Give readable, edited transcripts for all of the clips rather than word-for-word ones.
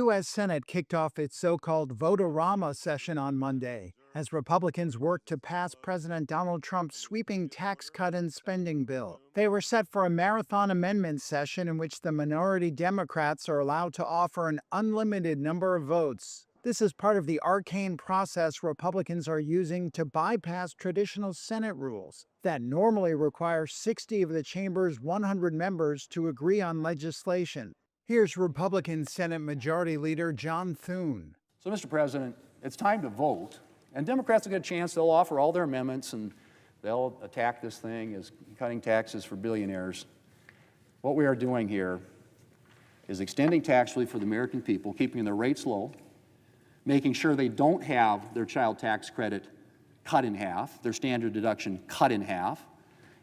U.S. Senate kicked off its so-called vote-a-rama session on Monday as Republicans worked to pass President Donald Trump's sweeping tax cut and spending bill. They were set for a marathon amendment session in which the minority Democrats are allowed to offer an unlimited number of votes. This is part of the arcane process Republicans are using to bypass traditional Senate rules that normally require 60 of the chamber's 100 members to agree on legislation. Here's Republican Senate Majority Leader John Thune. So, Mr. President, it's time to vote, and Democrats will get a chance. They'll offer all their amendments, and they'll attack this thing as cutting taxes for billionaires. What we are doing here is extending tax relief for the American people, keeping their rates low, making sure they don't have their child tax credit cut in half, their standard deduction cut in half,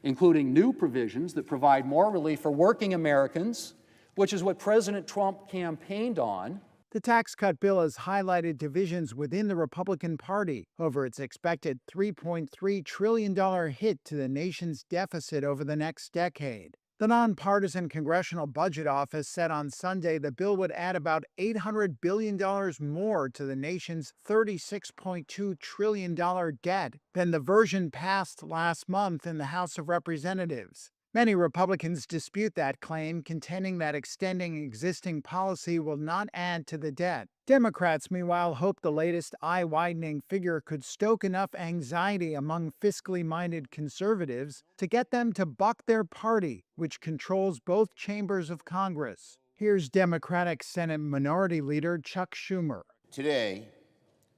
including new provisions that provide more relief for working Americans, which is what President Trump campaigned on. The tax cut bill has highlighted divisions within the Republican Party over its expected $3.3 trillion hit to the nation's deficit over the next decade. The nonpartisan Congressional Budget Office said on Sunday the bill would add about $800 billion more to the nation's $36.2 trillion debt than the version passed last month in the House of Representatives. Many Republicans dispute that claim, contending that extending existing policy will not add to the debt. Democrats, meanwhile, hope the latest eye-widening figure could stoke enough anxiety among fiscally minded conservatives to get them to buck their party, which controls both chambers of Congress. Here's Democratic Senate Minority Leader Chuck Schumer. Today,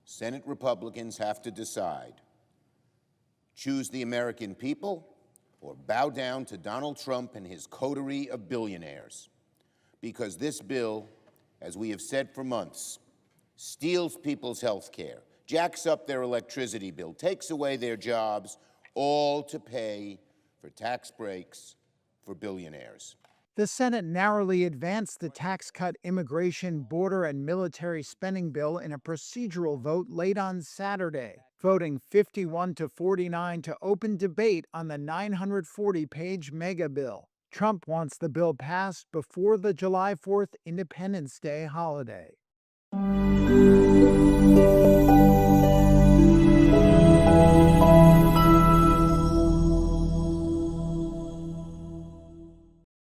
Senate Republicans have to decide: choose the American people or bow down to Donald Trump and his coterie of billionaires. Because this bill, as we have said for months, steals people's health care, jacks up their electricity bill, takes away their jobs, all to pay for tax breaks for billionaires. The Senate narrowly advanced the tax cut, immigration, border, and military spending bill in a procedural vote late on Saturday, voting 51 to 49 to open debate on the 940-page mega bill. Trump wants the bill passed before the July 4th Independence Day holiday.